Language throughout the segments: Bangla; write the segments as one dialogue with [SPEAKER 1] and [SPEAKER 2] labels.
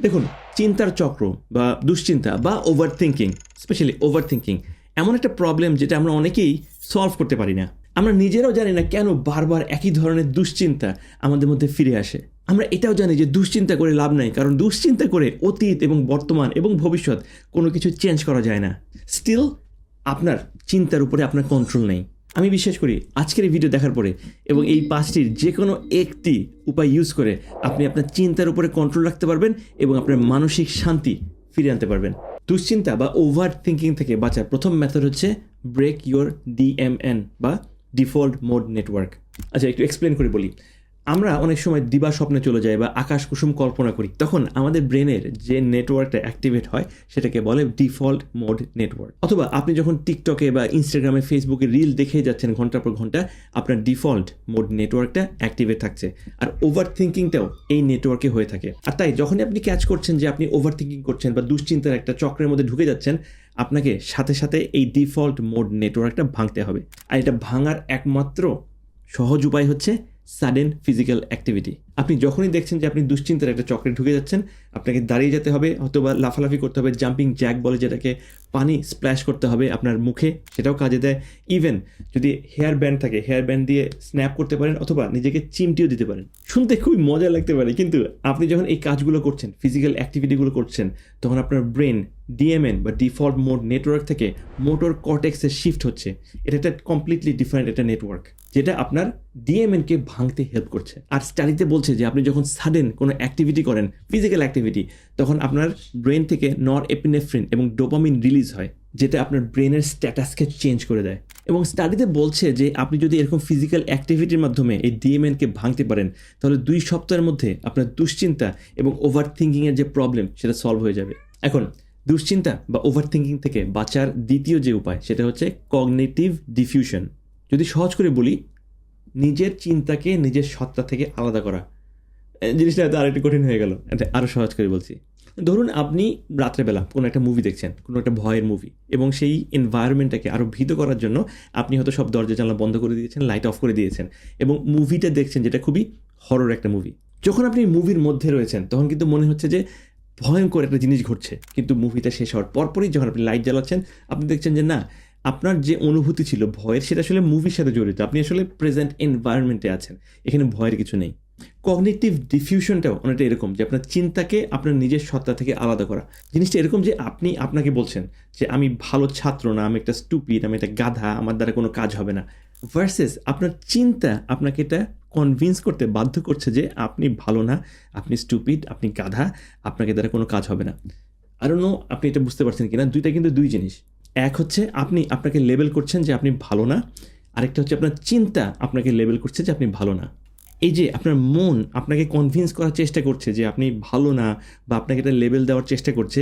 [SPEAKER 1] দেখুন, চিন্তার চক্র বা দুশ্চিন্তা বা over thinking, specially over thinking এমন একটা প্রবলেম যেটা আমরা অনেকেই সলভ করতে পারি না। আমরা নিজেরাও জানি না কেন বারবার একই ধরনের দুশ্চিন্তা আমাদের মধ্যে ফিরে আসে। আমরা এটাও জানি যে দুশ্চিন্তা করে লাভ নাই, কারণ দুশ্চিন্তা করে অতীত এবং বর্তমান এবং ভবিষ্যৎ কোনো কিছু চেঞ্জ করা যায় না। স্টিল আপনার চিন্তার উপরে আপনার কন্ট্রোল নেই। আমি বিশ্বাস করি আজকের এই ভিডিও দেখার পরে এবং এই 5টির যে কোনো একটি উপায় ইউজ করে আপনি আপনার চিন্তার উপরে কন্ট্রোল রাখতে পারবেন এবং আপনার মানসিক শান্তি ফিরে আনতে পারবেন। দুশ্চিন্তা বা ওভার থিঙ্কিং থেকে বাঁচার প্রথম মেথড হচ্ছে ব্রেক ইউর DMN বা ডিফল্ট মোড নেটওয়ার্ক। আচ্ছা, একটু এক্সপ্লেন করে বলি। আমরা অনেক সময় দিবা স্বপ্নে চলে যাই বা আকাশ কুসুম কল্পনা করি, তখন আমাদের ব্রেনের যে নেটওয়ার্কটা অ্যাক্টিভেট হয় সেটাকে বলে ডিফল্ট মোড নেটওয়ার্ক। অথবা আপনি যখন টিকটকে বা ইনস্টাগ্রামে ফেসবুকে রিল দেখে যাচ্ছেন ঘন্টার পর ঘন্টা, আপনার ডিফল্ট মোড নেটওয়ার্কটা অ্যাক্টিভেট থাকছে। আর ওভার থিঙ্কিংটাও এই নেটওয়ার্কে হয়ে থাকে। আর তাই যখনই আপনি ক্যাচ করছেন যে আপনি ওভার থিঙ্কিং করছেন বা দুশ্চিন্তার একটা চক্রের মধ্যে ঢুকে যাচ্ছেন, আপনাকে সাথে সাথে এই ডিফল্ট মোড নেটওয়ার্কটা ভাঙতে হবে। আর এটা ভাঙার একমাত্র সহজ উপায় হচ্ছে সাডেন ফিজিক্যাল অ্যাক্টিভিটি। আপনি যখনই দেখছেন যে আপনি দুশ্চিন্তার একটা চক্রে ঢুকে যাচ্ছেন, আপনাকে দাঁড়িয়ে যেতে হবে, অথবা লাফালাফি করতে হবে, জাম্পিং জ্যাক বলে যেটাকে, পানি স্প্ল্যাশ করতে হবে আপনার মুখে, সেটাও কাজে দেয়। ইভেন যদি হেয়ার ব্যান্ড থাকে, হেয়ার ব্যান্ড দিয়ে স্ন্যাপ করতে পারেন, অথবা নিজেকে চিমটিও দিতে পারেন। শুনতে খুবই মজা লাগতে পারে, কিন্তু আপনি যখন এই কাজগুলো করছেন, ফিজিক্যাল অ্যাক্টিভিটিগুলো করছেন, তখন আপনার ব্রেন DMN বা ডিফল্ট মোড নেটওয়ার্ক থেকে মোটর কর্টেক্সে শিফট হচ্ছে। এটা একটা কমপ্লিটলি ডিফারেন্ট একটা নেটওয়ার্ক, যেটা আপনার DMN-কে ভাঙতে হেল্প করছে। আর স্টাডিতে বলছে যে আপনি যখন সাডেন কোনো অ্যাক্টিভিটি করেন, ফিজিক্যাল অ্যাক্টিভিটি, তখন আপনার ব্রেন থেকে নরএপিনেফ্রিন এবং ডোপামিন রিলিজ হয়, যেটা আপনার ব্রেনের স্ট্যাটাসকে চেঞ্জ করে দেয়। এবং স্টাডিতে বলছে যে আপনি যদি এরকম ফিজিক্যাল অ্যাক্টিভিটির মাধ্যমে এই DMN-কে ভাঙতে পারেন, তাহলে 2 সপ্তাহের মধ্যে আপনার দুশ্চিন্তা এবং ওভার থিঙ্কিংয়ের যে প্রবলেম সেটা সলভ হয়ে যাবে। এখন দুশ্চিন্তা বা ওভার থিঙ্কিং থেকে বাঁচার দ্বিতীয় যে উপায়, সেটা হচ্ছে কগনিটিভ ডিফিউশন। যদি সহজ করে বলি, নিজের চিন্তাকে নিজের সত্তা থেকে আলাদা করা। জিনিসটা হয়তো আরেকটু কঠিন হয়ে গেল, এটা আরও সহজ করে বলছি। ধরুন আপনি রাত্রেবেলা কোনো একটা মুভি দেখছেন, কোনো একটা ভয়ের মুভি, এবং সেই এনভায়রনমেন্টটাকে আরও ভীত করার জন্য আপনি হয়তো সব দরজা জানলা বন্ধ করে দিয়েছেন, লাইট অফ করে দিয়েছেন, এবং মুভিটা দেখছেন যেটা খুবই হরর একটা মুভি। যখন আপনি মুভির মধ্যে রয়েছেন, তখন কিন্তু মনে হচ্ছে যে ভয়ঙ্কর একটা জিনিস ঘটছে, কিন্তু মুভিটা শেষ হওয়ার পরপরই যখন আপনি লাইট জ্বালাচ্ছেন, আপনি দেখছেন যে না, আপনার যে অনুভূতি ছিল ভয়ের, সেটা আসলে মুভির সাথে জড়িত। আপনি আসলে প্রেজেন্ট এনভায়রনমেন্টে আছেন, এখানে ভয়ের কিছু নেই। কগনিটিভ ডিফিউশনটাও অনেকটা এরকম, যে আপনার চিন্তাকে আপনার নিজের সত্তা থেকে আলাদা করা। জিনিসটা এরকম যে আপনি আপনাকে বলছেন যে আমি ভালো ছাত্র না, আমি একটা স্টুপিড, আমি একটা গাধা, আমার দ্বারা কোনো কাজ হবে না, ভার্সেস আপনার চিন্তা আপনাকে এটা কনভিন্স করতে বাধ্য করছে যে আপনি ভালো না, আপনি স্টুপিড, আপনি গাধা, আপনাকে দ্বারা কোনো কাজ হবে না। আর নো, আপনি এটা বুঝতে পারছেন কিনা, দুইটা কিন্তু দুই জিনিস। এক হচ্ছে আপনি আপনাকে লেবেল করছেন যে আপনি ভালো না, আরেকটা হচ্ছে আপনার চিন্তা আপনাকে লেবেল করছে যে আপনি ভালো না। এই যে আপনার মন আপনাকে কনভিন্স করার চেষ্টা করছে যে আপনি ভালো না, বা আপনাকে এটা লেবেল দেওয়ার চেষ্টা করছে,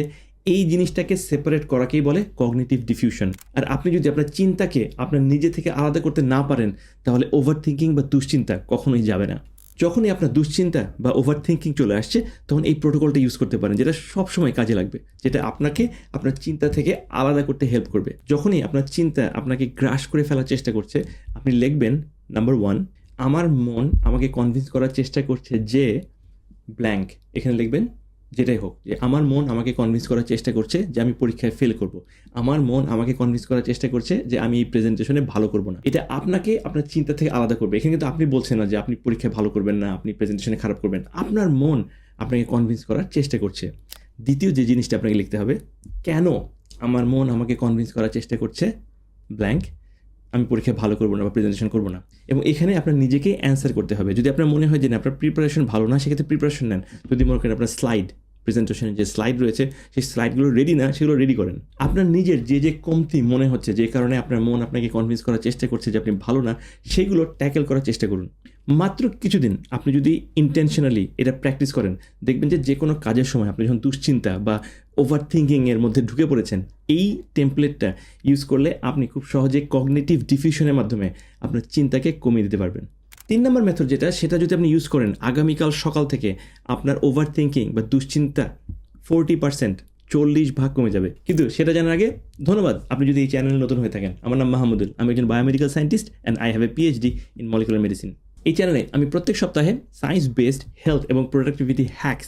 [SPEAKER 1] এই জিনিসটাকে সেপারেট করাকেই বলে কগনিটিভ ডিফিউশন। আর আপনি যদি আপনার চিন্তাকে আপনার নিজে থেকে আলাদা করতে না পারেন, তাহলে ওভার থিঙ্কিং বা দুশ্চিন্তা কখনোই যাবে না। যখনই আপনার দুশ্চিন্তা বা ওভার থিঙ্কিং চলে আসছে, তখন এই প্রোটোকলটা ইউজ করতে পারেন, যেটা সবসময় কাজে লাগবে, যেটা আপনাকে আপনার চিন্তা থেকে আলাদা করতে হেল্প করবে। যখনই আপনার চিন্তা আপনাকে গ্রাস করে ফেলার চেষ্টা করছে, আপনি লিখবেন নাম্বার 1, আমার মন আমাকে কনভিন্স করার চেষ্টা করছে যে ব্ল্যাঙ্ক। এখানে লিখবেন যেটাই হোক, যে আমার মন আমাকে কনভিন্স করার চেষ্টা করছে যে আমি পরীক্ষায় ফেল করব, আমার মন আমাকে কনভিন্স করার চেষ্টা করছে যে আমি এই প্রেজেন্টেশনে ভালো করব না। এটা আপনাকে আপনার চিন্তা থেকে আলাদা করবে। এখানে কিন্তু আপনি বলছেন না যে আপনি পরীক্ষায় ভালো করবেন না, আপনি প্রেজেন্টেশনে খারাপ করবেন, আপনার মন আপনাকে কনভিন্স করার চেষ্টা করছে। দ্বিতীয় যে জিনিসটা আপনাকে লিখতে হবে, কেন আমার মন আমাকে কনভিন্স করার চেষ্টা করছে ব্ল্যাঙ্ক, আমি পরীক্ষায় ভালো করবো না বা প্রেজেন্টেশন করবো না। এবং এখানে আপনার নিজেকে অ্যান্সার করতে হবে। যদি আপনার মনে হয় যে না, আপনার প্রিপারেশন ভালো না, সেক্ষেত্রে প্রিপারেশন নেন। যদি মনে করেন আপনার স্লাইড, প্রেজেন্টেশনের যে স্লাইড রয়েছে, সেই স্লাইডগুলো রেডি না, সেগুলো রেডি করেন। আপনার নিজের যে কমতি মনে হচ্ছে, যে কারণে আপনার মন আপনাকে কনভিন্স করার চেষ্টা করছে যে আপনি ভালো না, সেগুলো ট্যাকেল করার চেষ্টা করুন। মাত্র কিছুদিন আপনি যদি ইন্টেনশনালি এটা প্র্যাকটিস করেন, দেখবেন যে কোনো কাজের সময় আপনি যখন দুশ্চিন্তা বা ওভার থিঙ্কিংয়ের মধ্যে ঢুকে পড়েছেন, এই টেমপ্লেটটা ইউজ করলে আপনি খুব সহজে কগনিটিভ ডিফিউশনের মাধ্যমে আপনার চিন্তাকে কমিয়ে দিতে পারবেন। 3 নম্বর মেথড সেটা যদি আপনি ইউজ করেন, আগামীকাল সকাল থেকে আপনার ওভার থিঙ্কিং বা দুশ্চিন্তা 40%, 40% কমে যাবে। কিন্তু সেটা জানার আগে ধন্যবাদ আপনি যদি এই চ্যানেলে নতুন হয়ে থাকেন। আমার নাম মাহমুদুল, আমি একজন biomedical scientist and I have a PhD in molecular medicine. এই চ্যানেলে আমি প্রত্যেক সপ্তাহে সায়েন্স বেসড হেলথ এবং প্রোডাক্টিভিটি হ্যাকস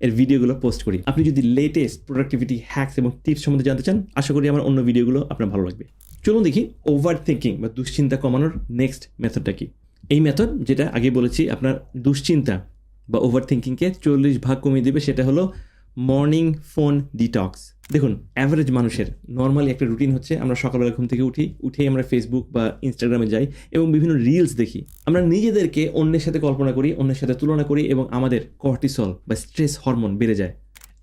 [SPEAKER 1] এর ভিডিওগুলো পোস্ট করি। আপনি যদি লেটেস্ট প্রোডাক্টিভিটি হ্যাকস এবং টিপস সম্বন্ধে জানতে চান, আশা করি আমার অন্য ভিডিওগুলো আপনার ভালো লাগবে। চলুন দেখি ওভার থিঙ্কিং বা দুশ্চিন্তা কমানোর নেক্সট মেথডটা কি। এই মেথড, যেটা আগে বলেছি আপনার দুশ্চিন্তা বা ওভার থিঙ্কিংকে 40 ভাগ কমিয়ে দেবে, সেটা হলো মর্নিং ফোন ডিটক্স। দেখুন, অ্যাভারেজ মানুষের নর্মালি একটা রুটিন হচ্ছে, আমরা সকালবেলা ঘুম থেকে উঠেই আমরা ফেসবুক বা ইনস্টাগ্রামে যাই এবং বিভিন্ন রিলস দেখি। আমরা নিজেদেরকে অন্যের সাথে কল্পনা করি, অন্যের সাথে তুলনা করি এবং আমাদের কর্টিসল বা স্ট্রেস হরমোন বেড়ে যায়।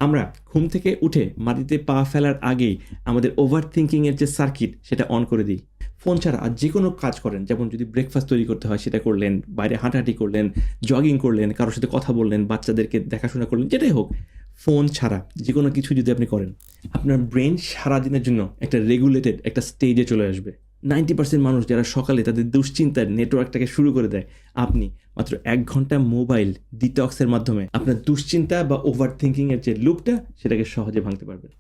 [SPEAKER 1] আমরা ঘুম থেকে উঠে মাটিতে পা ফেলার আগেই আমাদের ওভার থিঙ্কিংয়ের যে সার্কিট সেটা অন করে দিই। ফোন ছাড়া আর যে কোনো কাজ করেন, যেমন যদি ব্রেকফাস্ট তৈরি করতে হয় সেটা করলেন, বাইরে হাঁটাহাঁটি করলেন, জগিং করলেন, কারোর সাথে কথা বললেন, বাচ্চাদেরকে দেখাশোনা করলেন, যেটাই হোক, ফোন ছাড়া যে কোনো কিছু যদি আপনি করেন, আপনার ব্রেন সারাদিনের জন্য একটা রেগুলেটেড একটা স্টেজে চলে আসবে। 90% মানুষ যারা সকালে তাদের দুশ্চিন্তার নেটওয়ার্কটাকে শুরু করে দেয়, আপনি মাত্র 1 ঘন্টা মোবাইল ডিটক্সের মাধ্যমে আপনার দুশ্চিন্তা বা ওভার থিঙ্কিংয়ের যে লুপটা সেটাকে সহজে ভাঙতে পারবেন।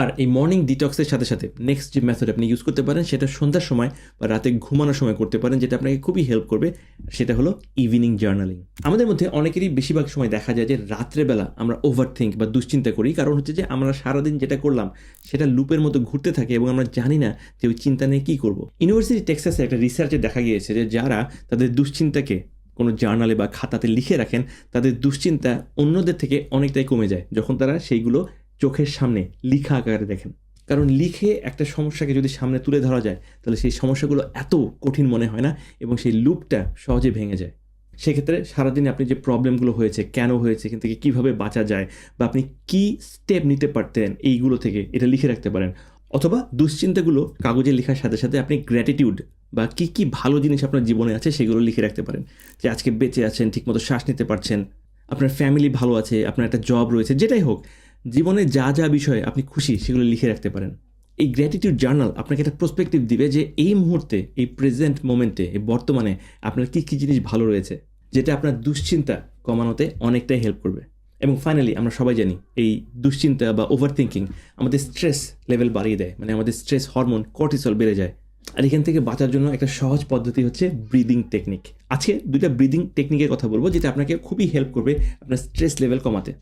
[SPEAKER 1] আর এই মর্নিং ডিটক্সের সাথে সাথে নেক্সট যে মেথড আপনি ইউজ করতে পারেন, সেটা সন্ধ্যার সময় বা রাতে ঘুমানোর সময় করতে পারেন, যেটা আপনাকে খুবই হেল্প করবে। সেটা হলো ইভিনিং জার্নালিং। আমাদের মধ্যে অনেকেরই বেশিরভাগ সময় দেখা যায় যে রাত্রেবেলা আমরা ওভার থিঙ্ক বা দুশ্চিন্তা করি, কারণ হচ্ছে যে আমরা সারাদিন যেটা করলাম সেটা লুপের মতো ঘুরতে থাকে এবং আমরা জানি না যে ওই চিন্তা নিয়ে কী করবো। ইউনিভার্সিটি টেক্সাসে একটা রিসার্চে দেখা গিয়েছে যে যারা তাদের দুশ্চিন্তাকে কোনো জার্নালে বা খাতাতে লিখে রাখেন, তাদের দুশ্চিন্তা অন্যদের থেকে অনেকটাই কমে যায় যখন তারা সেইগুলো চোখের সামনে লিখা আকারে দেখেন। কারণ লিখে একটা সমস্যাকে যদি সামনে তুলে ধরা যায়, তাহলে সেই সমস্যাগুলো এত কঠিন মনে হয় না এবং সেই লুপটা সহজে ভেঙে যায়। সেক্ষেত্রে সারাদিনে আপনি যে প্রবলেমগুলো হয়েছে, কেন হয়েছে, এখান থেকে কীভাবে বাঁচা যায় বা আপনি কী স্টেপ নিতে পারতেন এইগুলো থেকে এটা লিখে রাখতে পারেন। অথবা দুশ্চিন্তাগুলো কাগজে লেখার সাথে সাথে আপনি গ্র্যাটিটিউড বা কী কী ভালো জিনিস আপনার জীবনে আছে সেগুলো লিখে রাখতে পারেন। যে আজকে বেঁচে আছেন, ঠিকমতো শ্বাস নিতে পারছেন, আপনার ফ্যামিলি ভালো আছে, আপনার একটা জব রয়েছে, যেটাই হোক, জীবনে যা যা বিষয়ে আপনি খুশি সেগুলো লিখে রাখতে পারেন। এই গ্র্যাটিটিউড জার্নাল আপনাকে একটা পার্সপেক্টিভ দিবে যে এই মুহূর্তে, এই প্রেজেন্ট মোমেন্টে, এই বর্তমানে আপনার কী কী জিনিস ভালো রয়েছে, যেটা আপনার দুশ্চিন্তা কমানোতে অনেকটাই হেল্প করবে। এবং ফাইনালি আমরা সবাই জানি এই দুশ্চিন্তা বা ওভার থিঙ্কিং আমাদের স্ট্রেস লেভেল বাড়িয়ে দেয়, মানে আমাদের স্ট্রেস হরমোন কর্টিসল বেড়ে যায়। আর এখান থেকে বাঁচার জন্য একটা সহজ পদ্ধতি হচ্ছে ব্রিদিং টেকনিক। আজকে 2টা ব্রিদিং টেকনিকের কথা বলবো, যেটা আপনাকে খুবই হেল্প করবে আপনার স্ট্রেস লেভেল কমাতে।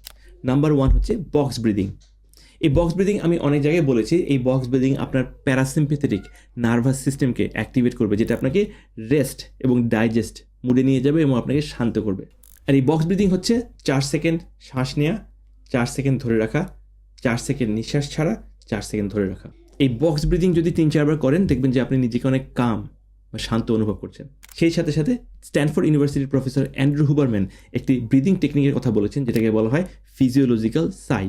[SPEAKER 1] নাম্বার 1 হচ্ছে বক্স ব্রিদিং। এই বক্স ব্রিদিং আমি অনেক জায়গায় বলেছি। এই বক্স ব্রিদিং আপনার প্যারাসিম্প্যাথেটিক নার্ভাস সিস্টেমকে অ্যাক্টিভেট করবে, যেটা আপনাকে রেস্ট এবং ডাইজেস্ট মুডে নিয়ে যাবে এবং আপনাকে শান্ত করবে। আর এই বক্স ব্রিদিং হচ্ছে 4 সেকেন্ড শ্বাস নেওয়া, 4 সেকেন্ড ধরে রাখা, 4 সেকেন্ড নিঃশ্বাস ছাড়া, 4 সেকেন্ড ধরে রাখা। এই বক্স ব্রিদিং যদি 3-4 বার করেন, দেখবেন যে আপনি নিজেকে অনেক কাম বা শান্ত অনুভব করছেন। সেই সাথে সাথে স্ট্যানফোর্ড ইউনিভার্সিটির প্রফেসর অ্যান্ড্রু হুবারম্যান একটি ব্রিদিং টেকনিকের কথা বলেছেন, যেটাকে বলা হয় ফিজিওলজিক্যাল সাই।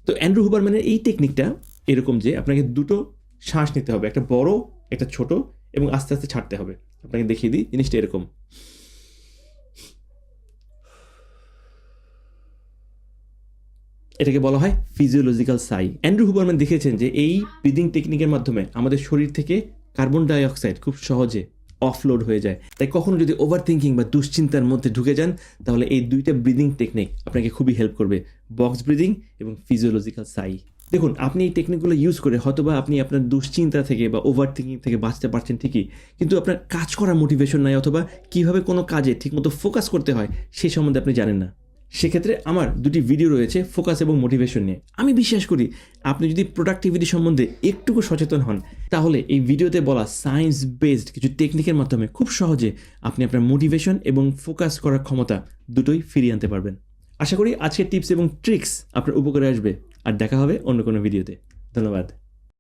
[SPEAKER 1] তো অ্যান্ড্রু হুবারম্যানের এই টেকনিকটা এরকম যে আপনাকে 2টো শ্বাস নিতে হবে, একটা বড়, একটা ছোট, এবং আস্তে আস্তে ছাড়তে হবে। আপনাকে দেখিয়ে দিই, জিনিসটা এরকম। এটাকে বলা হয় ফিজিওলজিক্যাল সাই। অ্যান্ড্রু হুবারম্যান দেখেছেন যে এই ব্রিদিং টেকনিকের মাধ্যমে আমাদের শরীর থেকে কার্বন ডাই অক্সাইড খুব সহজে অফলোড হয়ে যায়। তাই কখনো যদি ওভার থিঙ্কিং বা দুশ্চিন্তার মধ্যে ঢুকে যান, তাহলে এই 2টা ব্রিদিং টেকনিক আপনাকে খুবই হেল্প করবে, বক্স ব্রিদিং এবং ফিজিওলজিক্যাল সাই। দেখুন, আপনি এই টেকনিকগুলো ইউজ করে হয়তোবা আপনি আপনার দুশ্চিন্তা থেকে বা ওভার থিঙ্কিং থেকে বাঁচতে পারছেন ঠিকই, কিন্তু আপনার কাজ করার মোটিভেশন নাই, অথবা কীভাবে কোনো কাজে ঠিকমতো ফোকাস করতে হয় সেই সম্বন্ধে আপনি জানেন না। সেক্ষেত্রে আমার 2টি ভিডিও রয়েছে ফোকাস এবং মোটিভেশন নিয়ে। আমি বিশ্বাস করি আপনি যদি প্রোডাক্টিভিটি সম্বন্ধে একটুকু সচেতন হন, তাহলে এই ভিডিওতে বলা সায়েন্স বেসড কিছু টেকনিকের মাধ্যমে খুব সহজে আপনি আপনার মোটিভেশন এবং ফোকাস করার ক্ষমতা দুটোই ফিরিয়ে আনতে পারবেন। আশা করি আজকের টিপস এবং ট্রিক্স আপনার উপকারে আসবে। আর দেখা হবে অন্য কোনো ভিডিওতে। ধন্যবাদ।